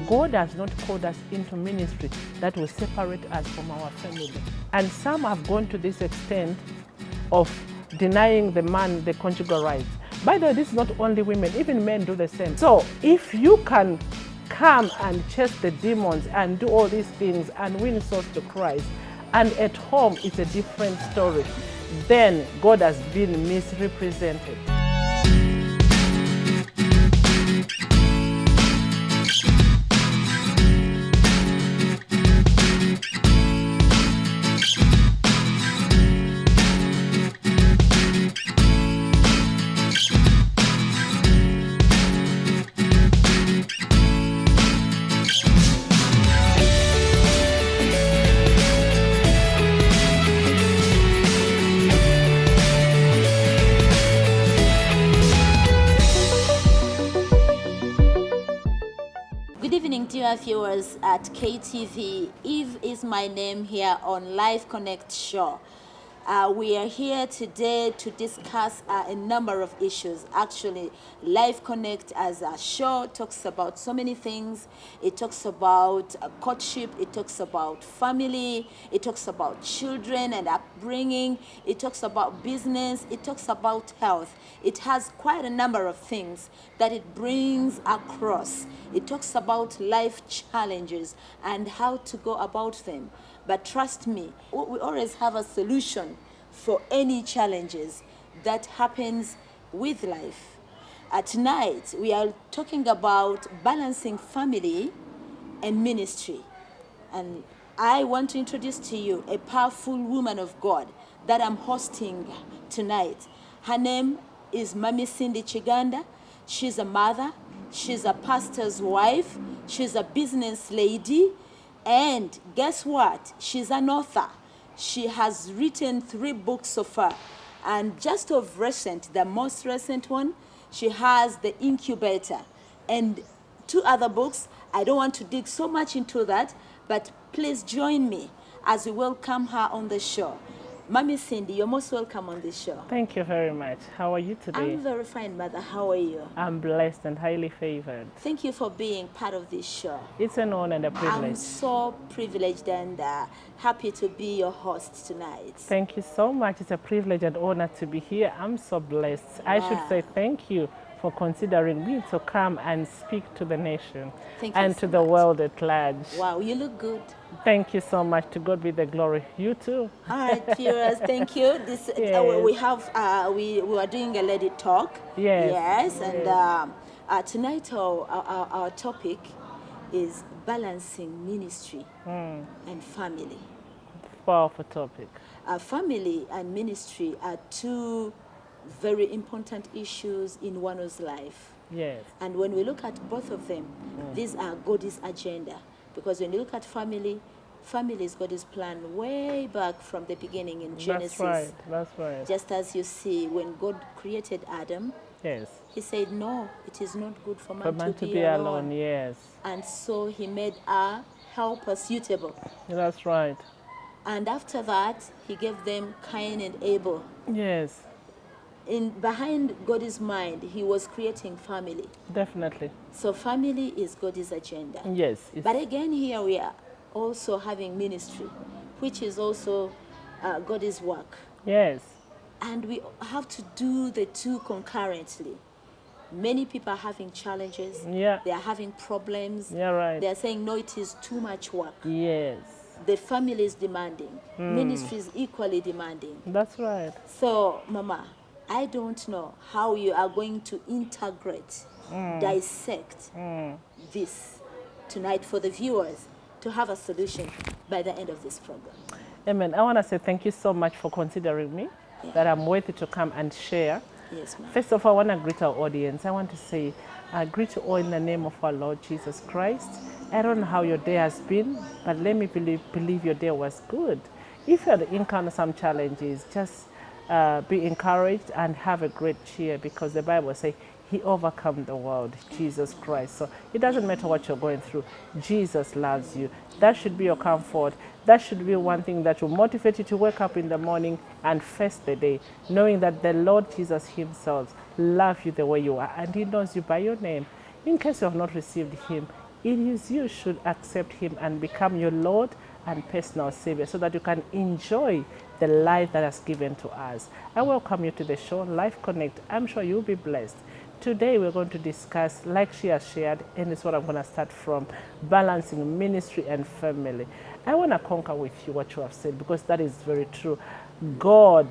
God has not called us into ministry that will separate us from our family. And some have gone to this extent of denying the man the conjugal rights. By the way, this is not only women, even men do the same. So if you can come and chase the demons and do all these things and win souls to Christ, and at home it's a different story, then God has been misrepresented. Good evening, dear viewers at KTV. Eve is my name here on Live Connect Show. We are here today to discuss a number of issues. Actually, Live Connect as a show talks about so many things. It talks about courtship, it talks about family, it talks about children and upbringing, it talks about business, it talks about health. It has quite a number of things that it brings across. It talks about life challenges and how to go about them. But trust me, we always have a solution for any challenges that happens with life. Tonight, we are talking about balancing family and ministry. And I want to introduce to you a powerful woman of God that I'm hosting tonight. Her name is Mami Cindy Kiganda. She's a mother, she's a pastor's wife, she's a business lady, and guess what? She's an author. She has written 3 books so far. And just of recent, the most recent one, she has The Incubator. And 2 other books. I don't want to dig so much into that, but please join me as we welcome her on the show. Mami Cindy, you're most welcome on this show. Thank you very much. How are you today? I'm very fine, Mother. How are you? I'm blessed and highly favored. Thank you for being part of this show. It's an honor and a privilege. I'm so privileged and happy to be your host tonight. Thank you so much. It's a privilege and honor to be here. I'm so blessed. I should say thank you for considering me to come and speak to the nation and to the world at large. Wow, you look good. Thank you so much. To God be the glory. You too. All right, viewers, thank you. This we were doing a lady talk. Yes. And tonight our topic is balancing ministry and family. Powerful topic. Family and ministry are 2 very important issues in one's life. Yes. And when we look at both of them, these are God's agenda. Because when you look at family is God's plan way back from the beginning in Genesis. That's right. Just as you see, when God created Adam, yes, he said, no, it is not good for man to be alone. Yes. And so he made a helper suitable. That's right. And after that, he gave them Cain and Abel. Yes. Behind God's mind, he was creating family. Definitely. So family is God's agenda. Yes. But again, here we are also having ministry, which is also God's work. Yes. And we have to do the 2 concurrently. Many people are having challenges. Yeah. They are having problems. Yeah, right. They are saying, no, it is too much work. Yes. The family is demanding. Ministry is equally demanding. That's right. So, Mama, I don't know how you are going to integrate, dissect this tonight for the viewers to have a solution by the end of this program. Amen. I want to say thank you so much for considering me, that I'm worthy to come and share. Yes, ma'am. First of all, I want to greet our audience. I want to say, I greet you all in the name of our Lord Jesus Christ. I don't know how your day has been, but let me believe your day was good. If you had encountered some challenges, just be encouraged and have a great cheer, because the Bible says he overcome the world, Jesus Christ. So it doesn't matter what you're going through. Jesus loves you. That should be your comfort. That should be one thing that will motivate you to wake up in the morning and face the day, knowing that the Lord Jesus himself loves you the way you are, and he knows you by your name. In case you have not received him, it is you should accept him and become your Lord and personal Savior so that you can enjoy the life that has given to us. I welcome you to the show, Life Connect. I'm sure you'll be blessed. Today we're going to discuss, like she has shared, and it's what I'm going to start from, balancing ministry and family. I want to conquer with you what you have said because that is very true. God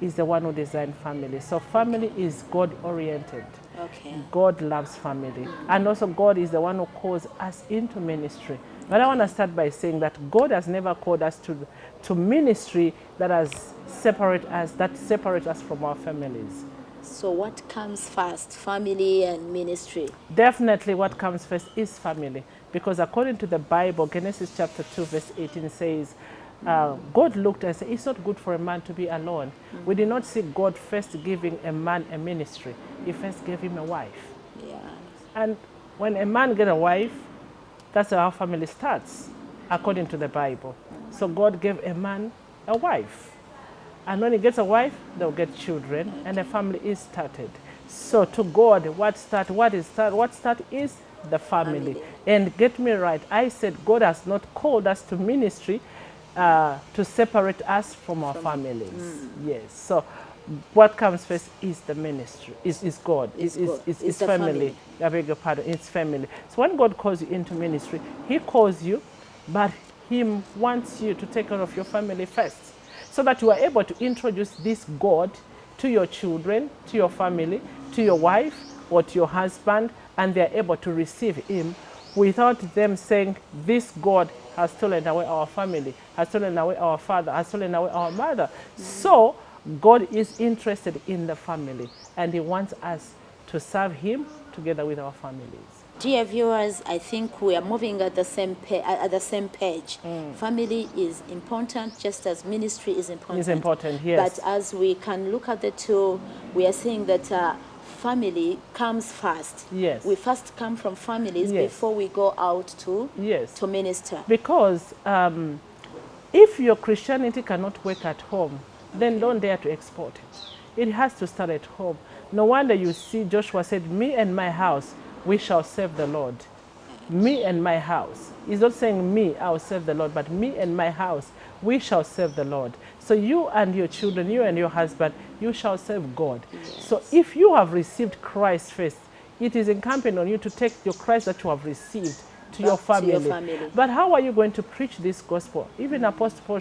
is the one who designed family. So family is God-oriented. Okay. God loves family. And also God is the one who calls us into ministry. But I want to start by saying that God has never called us to ministry that separates us from our families. So what comes first, family and ministry? Definitely what comes first is family. Because according to the Bible, Genesis chapter 2 verse 18 says, God looked and said, it's not good for a man to be alone. We did not see God first giving a man a ministry. He first gave him a wife. Yeah. And when a man gets a wife, that's how family starts, according to the Bible. So God gave a man a wife. And when he gets a wife, they'll get children, and a family is started. So to God, what start is the family. And get me right, I said God has not called us to ministry to separate us from our families. Yes. So what comes first is the ministry, is God, is family. I beg your pardon, it's family. So when God calls you into ministry, he calls you, but he wants you to take care of your family first, so that you are able to introduce this God to your children, to your family, to your wife, or to your husband, and they are able to receive him without them saying, this God has stolen away our family, has stolen away our father, has stolen away our mother. So God is interested in the family, and he wants us to serve him together with our families. Dear viewers, I think we are moving at the same page. Family is important, just as ministry is important. It's important, yes. But as we can look at the two, we are saying that family comes first. Yes. We first come from families before we go out to minister. Because if your Christianity cannot work at home, then don't dare to export it. It has to start at home. No wonder you see Joshua said, me and my house, we shall serve the Lord. Me and my house. He's not saying me, I will serve the Lord, but me and my house, we shall serve the Lord. So you and your children, you and your husband, you shall serve God. Yes. So if you have received Christ first, it is incumbent on you to take your Christ that you have received to your family. But how are you going to preach this gospel? Even Apostle Paul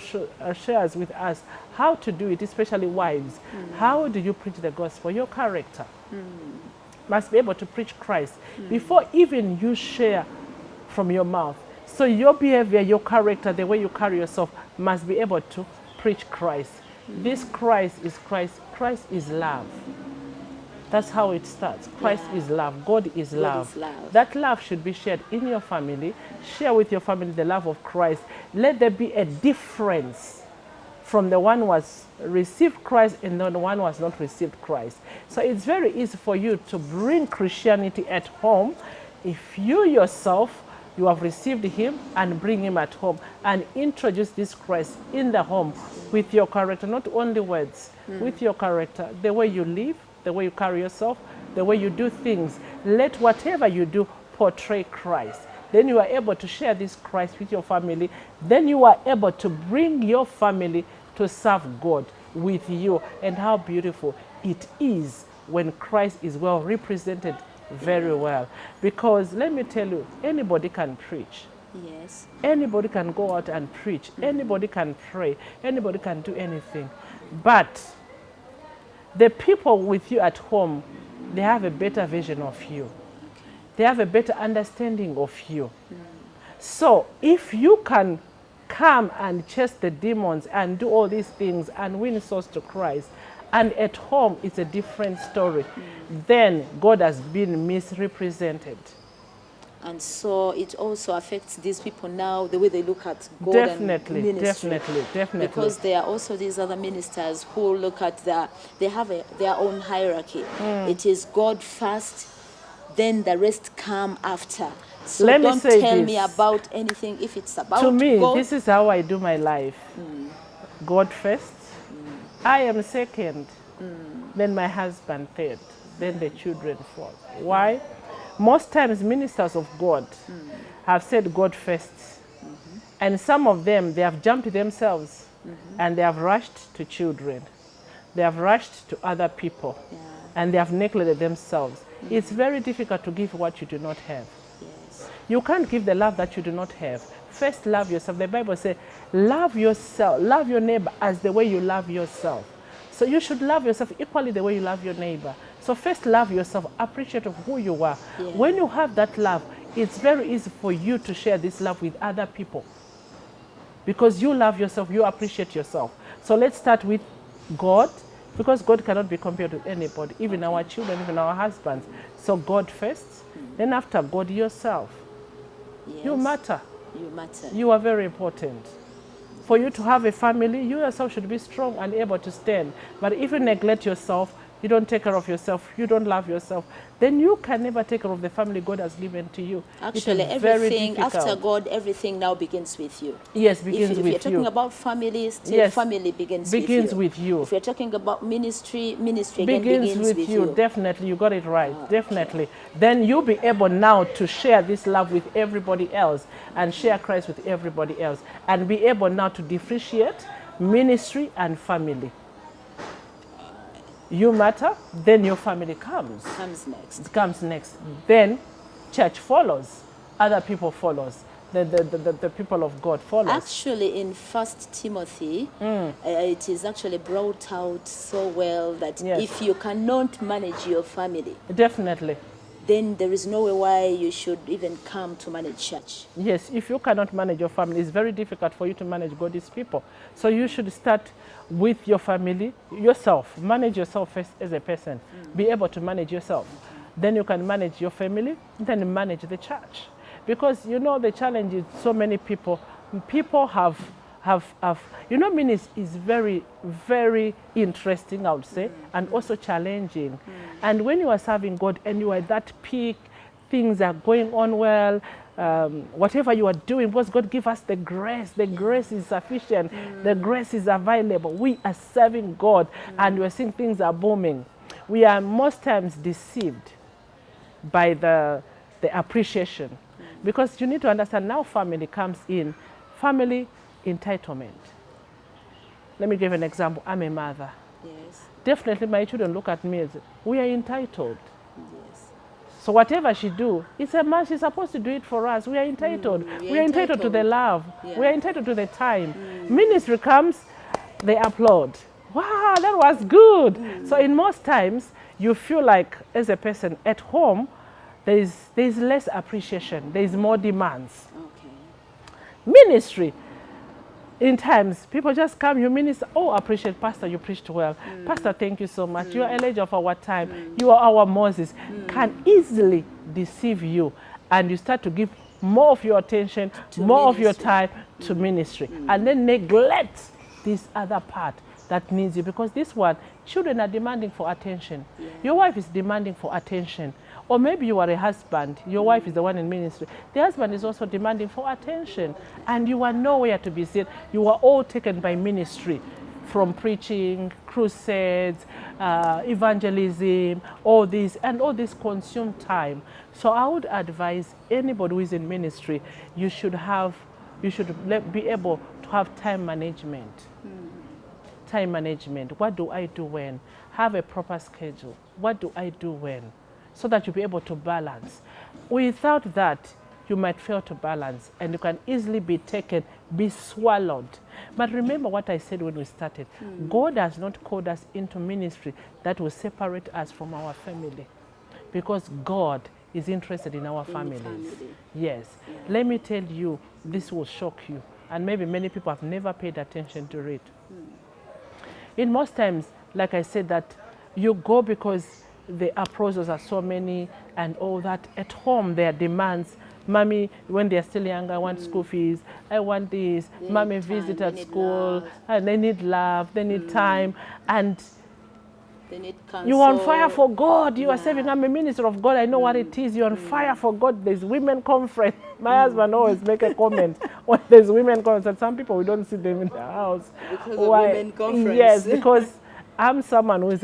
shares with us how to do it, especially wives. How do you preach the gospel? Your character must be able to preach Christ before even you share from your mouth. So your behavior, your character, the way you carry yourself must be able to preach Christ. This Christ is Christ. Christ is love. That's how it starts. Christ is love. God is love. That love should be shared in your family. Share with your family the love of Christ. Let there be a difference from the one who has received Christ and the one who has not received Christ. So it's very easy for you to bring Christianity at home if you yourself, you have received him, and bring him at home and introduce this Christ in the home with your character, not only words, with your character, the way you live, the way you carry yourself, the way you do things. Let whatever you do portray Christ. Then you are able to share this Christ with your family. Then you are able to bring your family to serve God with you. And how beautiful it is when Christ is well represented very well. Because let me tell you, anybody can preach. Yes. Anybody can go out and preach. Anybody can pray. Anybody can do anything. But the people with you at home, they have a better vision of you. They have a better understanding of you. So if you can come and chase the demons and do all these things and win souls to Christ, and at home it's a different story, then God has been misrepresented. And so it also affects these people now, the way they look at God Definitely, and ministry. definitely. Because there are also these other ministers who look at they have their own hierarchy. It is God first, then the rest come after. So Let me don't say tell this. me about anything if it's about To me, God. this is how I do my life. God first, I am second, then my husband third, then the children fourth. Why? Most times ministers of God have said God first. And some of them, they have jumped themselves and they have rushed to children. They have rushed to other people and they have neglected themselves. It's very difficult to give what you do not have. Yes. You can't give the love that you do not have. First, love yourself. The Bible says, love yourself, love your neighbor as the way you love yourself. So you should love yourself equally the way you love your neighbor. So first, love yourself, appreciate of who you are. Yeah. When you have that love, it's very easy for you to share this love with other people. Because you love yourself, you appreciate yourself. So let's start with God, because God cannot be compared with anybody, even our children, even our husbands. So God first, then after God, yourself. Yes. You matter. You matter. You are very important. For you to have a family, you yourself should be strong and able to stand. But if you neglect yourself, you don't take care of yourself, you don't love yourself, then you can never take care of the family God has given to you. Actually, It is very everything after difficult. God, everything now begins with you. Yes, begins If with you're talking you. about family, still Yes, family begins begins with with you. If you're talking about ministry, ministry again Begins begins with with you. Definitely, you got it right. Definitely. Then you'll be able now to share this love with everybody else and share Christ with everybody else and be able now to differentiate ministry and family. You matter, then your family comes. Comes next. Then church follows. Other people follows. The people of God follows. Actually, in First Timothy, it is actually brought out so well that Yes. if you cannot manage your family, Definitely. then there is no way why you should even come to manage church. Yes, if you cannot manage your family, it's very difficult for you to manage God's people. So you should start with your family, yourself. Manage yourself first as a person. Be able to manage yourself. Then you can manage your family, then manage the church. Because you know the challenge is so many people have ministry is very, very interesting, I would say, and also challenging. And when you are serving God and you are at that peak, things are going on well, whatever you are doing, because God give us the grace is sufficient, the grace is available. We are serving God and we're seeing things are booming. We are most times deceived by the appreciation. Because you need to understand now family comes in. Family entitlement. Let me give an example. I'm a mother. Yes. Definitely my children look at me as, we are entitled. Yes. So whatever she do, it's a man, she's supposed to do it for us. We are entitled. We are entitled to the love. Yeah. We are entitled to the time. Ministry comes, they applaud. Wow, that was good. So in most times, you feel like as a person at home, there is less appreciation. There is more demands. Okay. Ministry, in times, people just come, you minister, oh, appreciate, Pastor, you preached well. Pastor, thank you so much. You are Elijah of our time. You are our Moses. Can easily deceive you. And you start to give more of your attention, more of your time to ministry. And then neglect this other part that needs you. Because this one, children are demanding for attention. Yeah. Your wife is demanding for attention. Or maybe you are a husband, your wife is the one in ministry. The husband is also demanding for attention. And you are nowhere to be seen. You are all taken by ministry, from preaching, crusades, evangelism, all this, and all this consume time. So I would advise anybody who is in ministry, you should be able to have time management. Time management. What do I do when? Have a proper schedule. What do I do when? So that you'll be able to balance. Without that, you might fail to balance and you can easily be taken, be swallowed. But remember what I said when we started. God has not called us into ministry that will separate us from our family. Because God is interested in our families. Yes. Yeah. Let me tell you, this will shock you. And maybe many people have never paid attention to it. In most times, like I said, that you go because the appraisals are so many and all that. At home, their demands. Mommy, when they're still young, I want school fees. I want this. Mommy, visit at school. And they need love. They need time. And they need counsel. You're on fire for God. You are serving. I'm a minister of God. I know what it is. You're on fire for God. There's women conference. My husband always make a comment when there's women conference. And some people, we don't see them in the house. Because of women conference. Yes, because I'm someone who's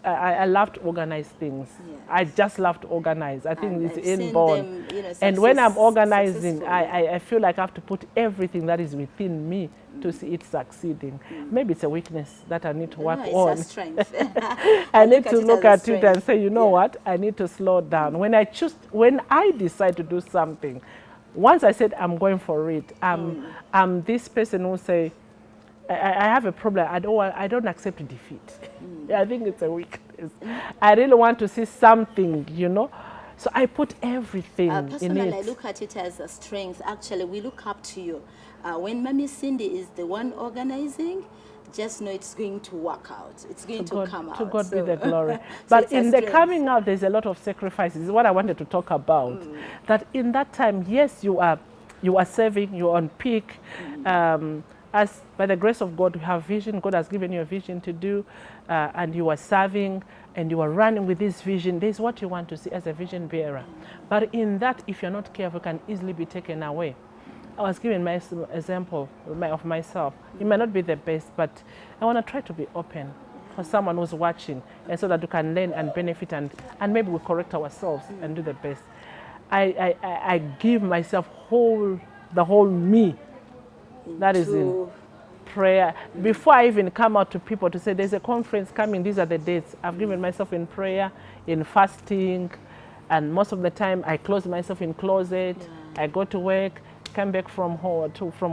I love to organize things. Yes. I just love to organize. I think And it's I've seen inborn. them, you know, And when I'm organizing, successful, I feel like I have to put everything that is within me to see it succeeding. Maybe it's a weakness that I need to work it's on. a strength. I need to look as a at it and strength. say, you know what, I need to slow down. When I decide to do something, once I said I'm going for it, I'm this person who say, I have a problem. I don't accept defeat. I think it's a weakness. I really want to see something, you know. So I put everything in Personally, I it. look at it as a strength. Actually, we look up to you. When Mami Cindy is the one organizing, just know it's going to work out. It's going to come out. To God be So- the glory. so But it's a in the strength. coming out, there's a lot of sacrifices. Is what I wanted to talk about. That in that time, yes, you are serving. You're on peak. As by the grace of God, you have vision. God has given you a vision to do, and you are serving, and you are running with this vision. This is what you want to see as a vision bearer. But in that, if you're not careful, can easily be taken away. I was giving my example of myself. It might not be the best, but I want to try to be open for someone who's watching, and so that you can learn and benefit, and maybe we correct ourselves and do the best. I give myself the whole me. That is in prayer. Before I even come out to people to say there's a conference coming, these are the dates, I've given myself in prayer, in fasting, and most of the time I close myself in closet. I go to work, come back from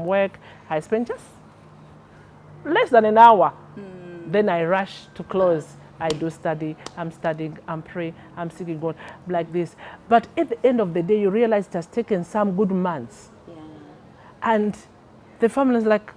work, I spend just less than an hour. Then I rush to close. I do study, I'm studying, I'm praying, I'm seeking God like this. But at the end of the day, you realize it has taken some good months. Yeah. And the family is like,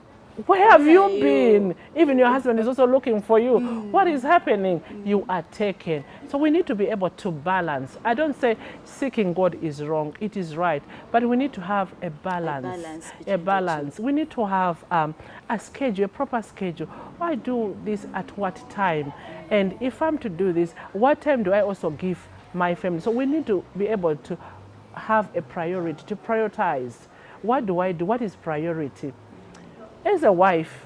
where have you are you? been? Even your husband is also looking for you. What is happening? You are taken. So we need to be able to balance. I don't say seeking God is wrong. It is right. But we need to have a balance. A balance. We need to have a schedule, a proper schedule. Why do this at what time? And if I'm to do this, what time do I also give my family? So we need to be able to have a priority, to prioritize. What do I do? What is priority? As a wife,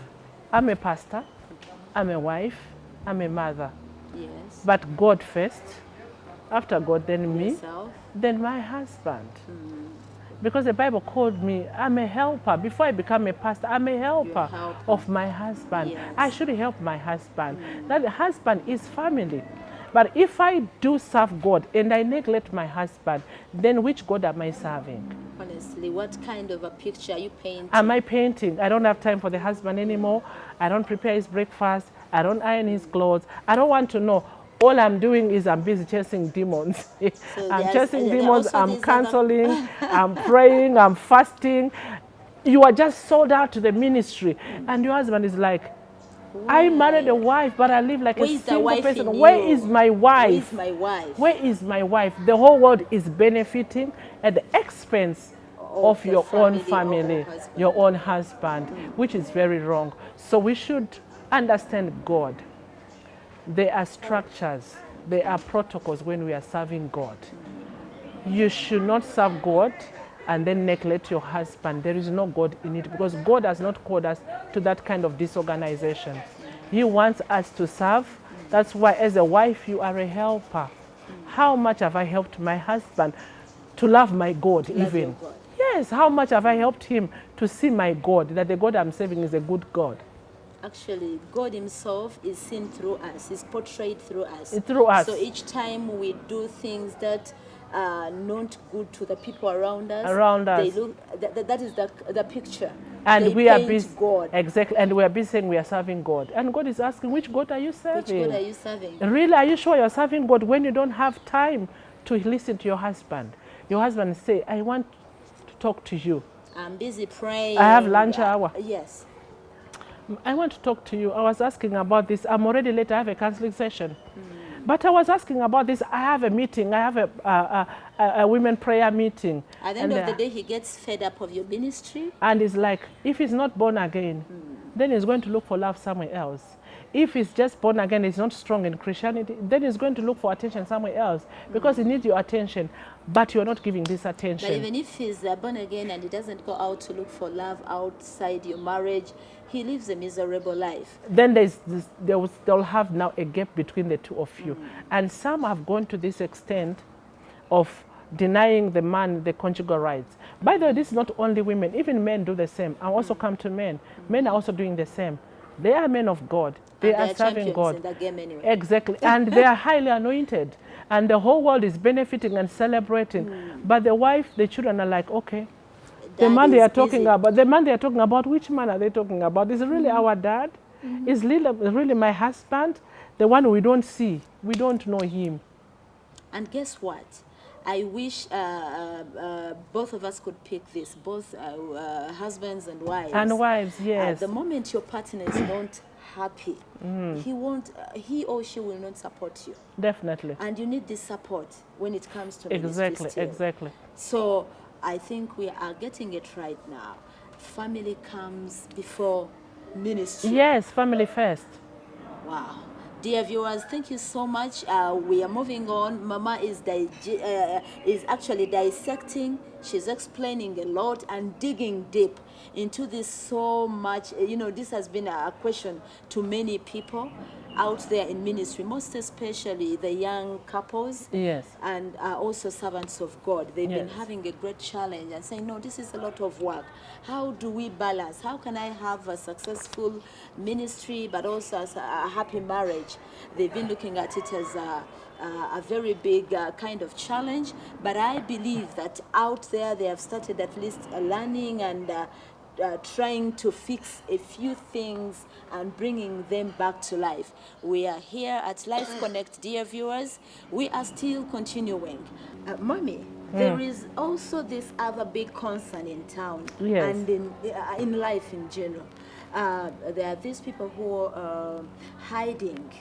I'm a pastor, I'm a wife, I'm a mother. Yes. But God first, after God, then me, Yourself. then my husband. Because the Bible called me, I'm a helper. Before I become a pastor, I'm a helper of my husband. Yes. I should help my husband. That husband is family. But if I do serve God and I neglect my husband, then which God am I serving? Honestly, what kind of a picture are you painting? Am I painting? I don't have time for the husband anymore. I don't prepare his breakfast. I don't iron his clothes. I don't want to know. All I'm doing is I'm busy chasing demons. I'm chasing demons, I'm canceling, I'm praying, I'm fasting. You are just sold out to the ministry. And your husband is like, I married a wife, but I live like a single person. Where is my wife? Where is my wife? Where is my wife? The whole world is benefiting at the expense of your own family, your own husband, which is very wrong. So we should understand God. There are structures, there are protocols when we are serving God. You should not serve God and then neglect your husband. There is no God in it, because God has not called us to that kind of disorganization. He wants us to serve. That's why as a wife, you are a helper. How much have I helped my husband to love my God even? God. Yes, how much have I helped him to see my God, that the God I'm serving is a good God? Actually, God himself is seen through us, is portrayed through us. Through us. So each time we do things that are not good to the people around us, they look, that is the picture. And they we are paint busy, God. exactly, and we are busy saying we are serving God. And God is asking, which God are you serving? Which God are you serving? Really, are you sure you're serving God when you don't have time to listen to your husband? Your husband say, I want to talk to you. I'm busy praying. I have lunch hour. Yes. I want to talk to you. I was asking about this. I'm already late. I have a counseling session. But I was asking about this. I have a meeting. I have a women prayer meeting. At the end of the day, he gets fed up of your ministry. And it's like, if he's not born again, then he's going to look for love somewhere else. If he's just born again, he's not strong in Christianity, then he's going to look for attention somewhere else, because he needs your attention. but you're not giving this But attention. even if he's born again and he doesn't go out to look for love outside your marriage, he lives a miserable life. Then they'll have now a gap between the two of you. And some have gone to this extent of denying the man the conjugal rights. By the way, this is not only women, even men do the same. I also come to men. Men are also doing the same. They are men of God. They And are they're serving champions God. in that game anyway. Exactly. And they are highly anointed. And the whole world is benefiting and celebrating. But the wife, the children are like, okay. The Dad man they is are talking busy. about, the man they are talking about, which man are they talking about? Is it really our dad? Is really my husband? The one we don't see. We don't know him. And guess what? I wish both of us could pick this, both husbands and wives. And wives, yes. The moment your partner is not happy, he or she will not support you. Definitely. And you need this support when it comes to ministry Exactly, still. exactly. So I think we are getting it right now. Family comes before ministry. Yes, family first. Wow. Dear viewers, thank you so much. We are moving on. Mama is actually dissecting. She's explaining a lot and digging deep into this so much. You know, this has been a question to many people out there in ministry, most especially the young couples. Yes. And also servants of God. They've been Yes. having a great challenge and saying, no, this is a lot of work. How do we balance? How can I have a successful ministry but also as a happy marriage? They've been looking at it as a very big kind of challenge, but I believe that out there they have started at least learning and trying to fix a few things and bringing them back to life. We are here at Life Connect, dear viewers. We are still continuing. Mommy, there is also this other big concern in town Yes. and in life in general. There are these people who are hiding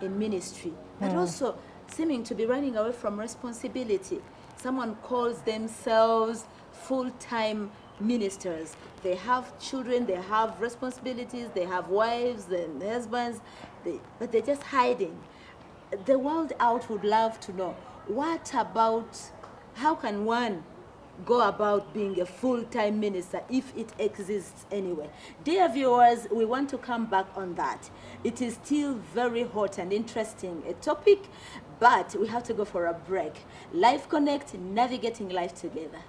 in ministry, but also seeming to be running away from responsibility. Someone calls themselves full-time ministers. They have children, they have responsibilities, they have wives and husbands, but they're just hiding. The world out would love to know, what about, how can one go about being a full-time minister if it exists anyway? Dear viewers, we want to come back on that. It is still very hot and interesting a topic, but we have to go for a break. Life Connect, navigating life together.